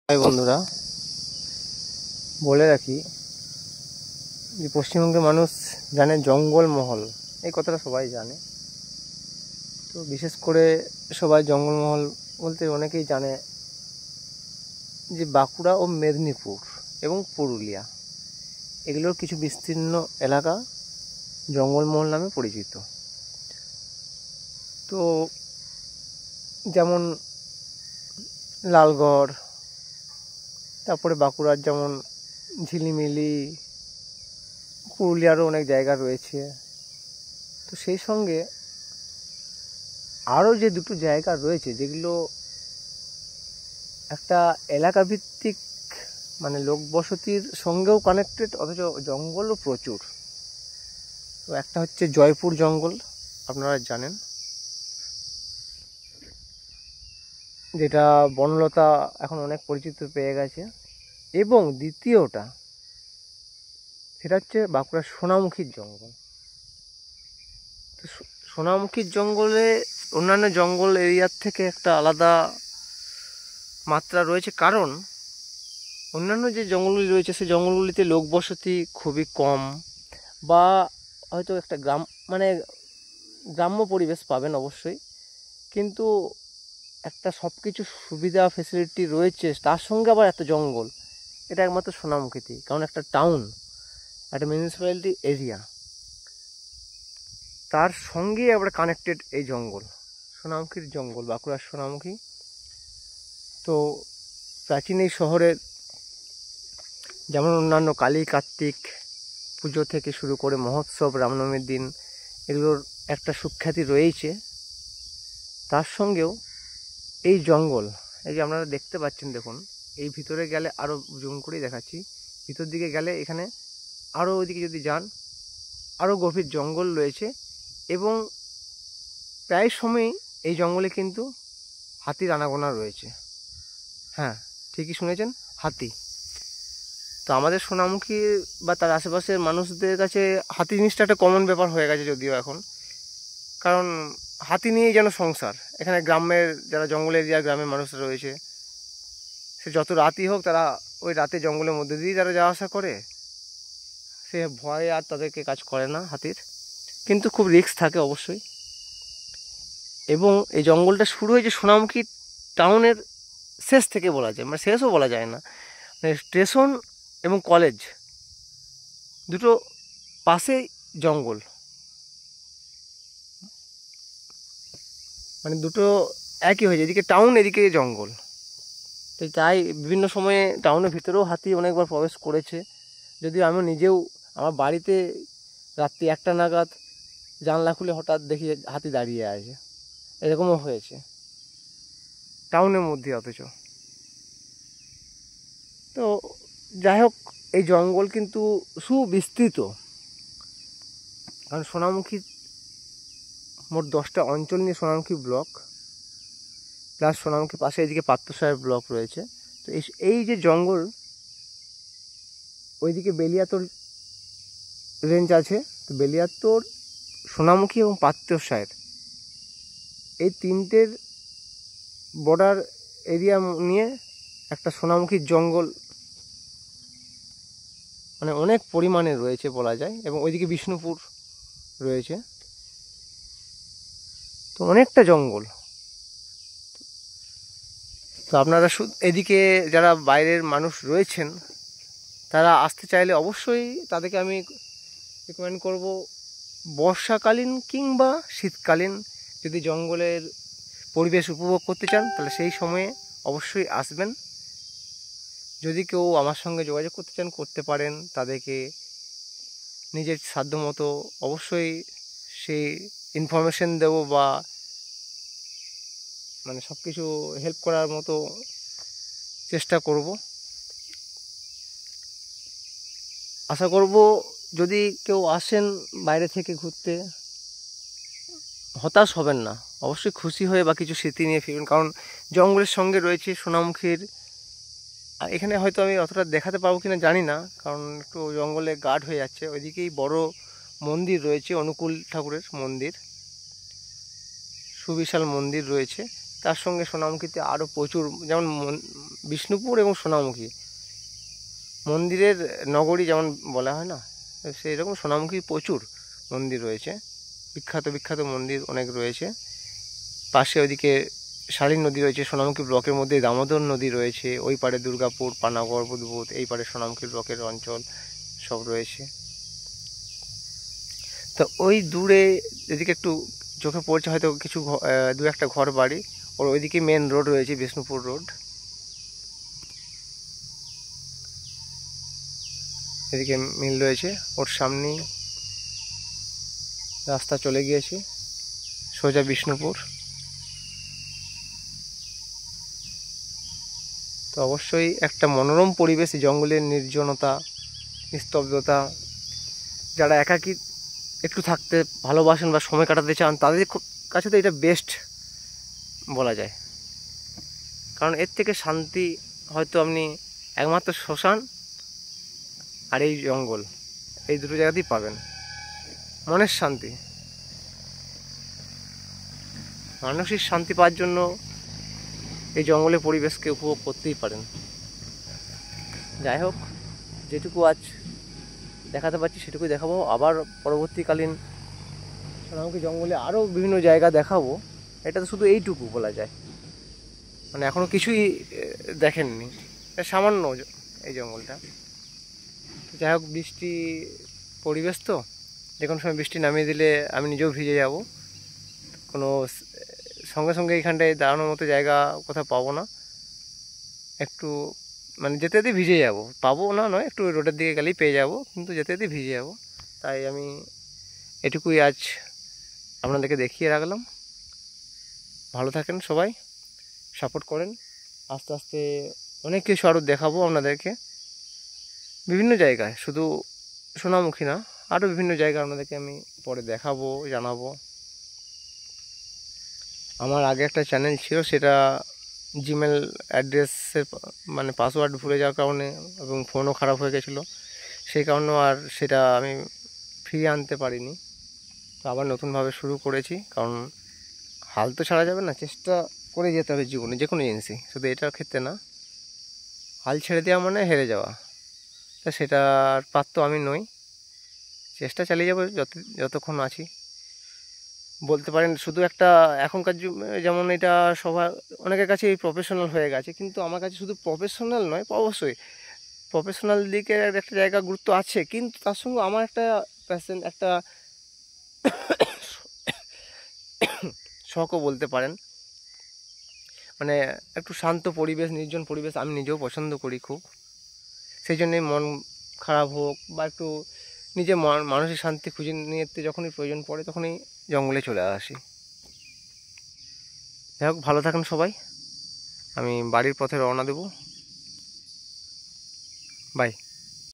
High বন্ধুরা, বলে রাখি যে পশ্চিমবঙ্গের মানুষ জানে জঙ্গলমহল, এই কথাটা সবাই জানে। তো বিশেষ করে সবাই জঙ্গলমহল বলতে অনেকেই জানে যে বাঁকুড়া ও মেদিনীপুর এবং পুরুলিয়া এগুলোর কিছু বিস্তীর্ণ এলাকা জঙ্গলমহল নামে পরিচিত। তো যেমন লালগড়, তারপরে বাঁকুড়ার যেমন ঝিলিমিলি, পুরুলিয়ারও অনেক জায়গা রয়েছে। তো সেই সঙ্গে আরও যে দুটো জায়গা রয়েছে যেগুলো একটা এলাকা ভিত্তিক, মানে লোকবসতির সঙ্গেও কানেক্টেড, অথচ জঙ্গলও প্রচুর। তো একটা হচ্ছে জয়পুর জঙ্গল, আপনারা জানেন, যেটা বনলতা এখন অনেক পরিচিত পেয়ে গেছে। এবং দ্বিতীয়টা সেটা হচ্ছে বাঁকুড়ার সোনামুখীর জঙ্গল। তো সোনামুখীর জঙ্গলে অন্যান্য জঙ্গল এরিয়ার থেকে একটা আলাদা মাত্রা রয়েছে, কারণ অন্যান্য যে জঙ্গলগুলি রয়েছে সেই জঙ্গলগুলিতে লোকবসতি খুবই কম, বা হয়তো একটা মানে গ্রাম্য পরিবেশ পাবেন অবশ্যই, কিন্তু একটা সব কিছু সুবিধা ফেসিলিটি রয়েছে, তার সঙ্গে আবার এত জঙ্গল, এটা একমাত্র সোনামুখীতেই। কারণ একটা টাউন, একটা মিউনিসিপ্যালিটি এরিয়া, তার সঙ্গেই আবার কানেক্টেড এই জঙ্গল, সোনামুখীর জঙ্গল, বাঁকুড়ার সোনামুখী। তো প্রাচীন এই শহরের যেমন অন্যান্য কালী কার্তিক পুজো থেকে শুরু করে মহোৎসব, রামনবমীর দিন, এগুলোর একটা সুখ্যাতি রয়েছে। তার সঙ্গেও এই জঙ্গল, এই যে আপনারা দেখতে পাচ্ছেন, দেখুন এই ভিতরে গেলে আরও জুম করেই দেখাচ্ছি, ভিতর দিকে গেলে এখানে আরও ওইদিকে যদি যান আরও গভীর জঙ্গল রয়েছে। এবং প্রায় সময়ই এই জঙ্গলে কিন্তু হাতির আনাগোনা রয়েছে। হ্যাঁ, ঠিকই শুনেছেন, হাতি। তো আমাদের সোনামুখী বা তার আশেপাশের মানুষদের কাছে হাতি জিনিসটা একটা কমন ব্যাপার হয়ে গেছে যদিও এখন, কারণ হাতি নিয়েই যেন সংসার। এখানে গ্রামের যারা জঙ্গল এরিয়ার গ্রামের মানুষরা রয়েছে, সে যত রাতই হোক তারা ওই রাতে জঙ্গলের মধ্যে দিয়েই তারা যাওয়া আসা করে, সে ভয়ে আর তাদেরকে কাজ করে না হাতির, কিন্তু খুব রিস্ক থাকে অবশ্যই। এবং এই জঙ্গলটা শুরু হয়েছে সোনামুখী টাউনের শেষ থেকে বলা যায়, মানে শেষও বলা যায় না, মানে স্টেশন এবং কলেজ দুটো পাশেই জঙ্গল, মানে দুটো একই হয়েছে, এদিকে টাউন এদিকে জঙ্গল। তো তাই বিভিন্ন সময়ে টাউনের ভিতরেও হাতি অনেকবার প্রবেশ করেছে, যদিও আমি নিজেও আমার বাড়িতে রাত্রি 1টা নাগাদ জানলা খুলে হঠাৎ দেখি হাতি দাঁড়িয়ে আছে, এরকমও হয়েছে টাউনের মধ্যে। অথচ তো যাই হোক, এই জঙ্গল কিন্তু সুবিস্তৃত, কারণ সোনামুখী মোট 10টা অঞ্চল নিয়ে সোনামুখী ব্লক, প্লাস সোনামুখী পাশে এদিকে পাত্রসাহেব ব্লক রয়েছে। তো এই যে জঙ্গল, ওইদিকে বেলিয়াতোর রেঞ্জ আছে, তো বেলিয়াতোর, সোনামুখী এবং পাত্রসাহেব, এই তিনটের বর্ডার এরিয়া নিয়ে একটা সোনামুখীর জঙ্গল মানে অনেক পরিমাণে রয়েছে বলা যায়। এবং ওইদিকে বিষ্ণুপুর রয়েছে, তো অনেকটা জঙ্গল। তো আপনারা এদিকে যারা বাইরের মানুষ রয়েছেন, তারা আসতে চাইলে অবশ্যই তাদেরকে আমি রেকমেন্ড করব, বর্ষাকালীন কিংবা শীতকালীন যদি জঙ্গলের পরিবেশ উপভোগ করতে চান, তাহলে সেই সময়ে অবশ্যই আসবেন। যদি কেউ আমার সঙ্গে যোগাযোগ করতে চান করতে পারেন, তাদেরকে নিজের সাধ্যমতো অবশ্যই সেই ইনফরমেশন দেবো, বা মানে সব কিছু হেল্প করার মতো চেষ্টা করব। আশা করব যদি কেউ আসেন বাইরে থেকে ঘুরতে, হতাশ হবেন না, অবশ্যই খুশি হয়ে বা কিছু স্মৃতি নিয়ে ফিরবেন। কারণ জঙ্গলের সঙ্গে রয়েছে সোনামুখীর, এখানে হয়তো আমি অতটা দেখাতে পারবো কিনা জানি না, কারণ একটু জঙ্গলে গার্ড হয়ে যাচ্ছে। ওইদিকেই বড় মন্দির রয়েছে, অনুকূল ঠাকুরের মন্দির, সুবিশাল মন্দির রয়েছে, তার সঙ্গে সোনামুখীতে আরও প্রচুর, যেমন বিষ্ণুপুর এবং সোনামুখী মন্দিরের নগরী যেমন বলা হয় না, সেই রকম সোনামুখী প্রচুর মন্দির রয়েছে, বিখ্যাত বিখ্যাত মন্দির অনেক রয়েছে। পাশে ওইদিকে শালীন নদী রয়েছে, সোনামুখী ব্লকের মধ্যে দামোদর নদী রয়েছে, ওই পারে দুর্গাপুর, পানাগড়, বুদবুদ, এই পারে সোনামুখী ব্লকের অঞ্চল সব রয়েছে। তো ওই দূরে এদিকে একটু চোখে পড়ছে হয়তো কিছু দু একটা ঘর বাড়ি, ওর ওইদিকে মেন রোড রয়েছে, বিষ্ণুপুর রোড। এদিকে মিল রয়েছে, ওর সামনেই রাস্তা চলে গিয়েছে সোজা বিষ্ণুপুর। তো অবশ্যই একটা মনোরম পরিবেশ, জঙ্গলের নির্জনতা, নিস্তব্ধতা, যারা একাকী একটু থাকতে ভালোবাসেন বা সময় কাটাতে চান তাদের কাছে তো এটা বেস্ট বলা যায়। কারণ এর থেকে শান্তি হয়তো আপনি একমাত্র শ্মশান আর এই জঙ্গল, এই দুটো জায়গাতেই পাবেন। মনের শান্তি, মানসিক শান্তি পাওয়ার জন্য এই জঙ্গলের পরিবেশকে উপভোগ করতেই পারেন। যাই হোক, যেটুকু আজ দেখাতে পারছি সেটুকুই দেখাবো। আবার পরবর্তীকালীন সোনামুখী জঙ্গলে আরও বিভিন্ন জায়গা দেখাবো। এটা তো শুধু এইটুকু বলা যায়, মানে এখনও কিছুই দেখেননি, সামান্য এই জঙ্গলটা। যাই হোক, বৃষ্টি পরিবেশ তো, যে কোনো সময় বৃষ্টি নামিয়ে দিলে আমি নিজেও ভিজে যাব। কোনো সঙ্গে সঙ্গে এখানটায় দাঁড়ানোর মতো জায়গা কোথাও পাবো না, একটু মানে যেতে যেতে ভিজে যাব, পাবো না নয়, একটু রোডের দিকে গেলেই পেয়ে যাব, কিন্তু যেতে যেতে ভিজে যাব। তাই আমি এটুকুই আজ আপনাদেরকে দেখিয়ে রাখলাম। ভালো থাকেন সবাই, সাপোর্ট করেন। আস্তে আস্তে অনেক কিছু আরও দেখাবো আপনাদেরকে, বিভিন্ন জায়গায়, শুধু সোনামুখী না, আরও বিভিন্ন জায়গা আপনাদেরকে আমি পরে দেখাবো, জানাবো। আমার আগে একটা চ্যানেল ছিল, সেটা জিমেল অ্যাড্রেসের মানে পাসওয়ার্ড ভুলে যাওয়ার কারণে এবং ফোনও খারাপ হয়ে গেছিলো, সেই কারণেও আর সেটা আমি ফিরিয়ে আনতে পারিনি। তো আবার নতুনভাবে শুরু করেছি, কারণ হাল তো ছাড়া যাবে না, চেষ্টা করে যেতে হবে জীবনে, যে কোনো জিনিসই, শুধু এটার ক্ষেত্রে না। হাল ছেড়ে দেওয়া মানে হেরে যাওয়া, তা সেটার পাত্র আমি নই। চেষ্টা চালিয়ে যাবো যতক্ষণ আছি। বলতে পারেন শুধু একটা এখনকার যেমন এটা সবার অনেকের কাছে প্রফেশনাল হয়ে গেছে, কিন্তু আমার কাছে শুধু প্রফেশনাল নয়, অবশ্যই প্রফেশনাল দিকের একটা জায়গা গুরুত্ব আছে, কিন্তু তার সঙ্গে আমার একটা প্যাশন, একটা শখও বলতে পারেন। মানে একটু শান্ত পরিবেশ, নির্জন পরিবেশ আমি নিজেও পছন্দ করি খুব। সেই জন্যই মন খারাপ হোক বা একটু নিজের মানসিক শান্তি খুঁজে নিতে যখনই প্রয়োজন পড়ে তখনই জঙ্গলে চলে আসি। যাই হোক, ভালো থাকেন সবাই, আমি বাড়ির পথে রওনা দেব। বাই।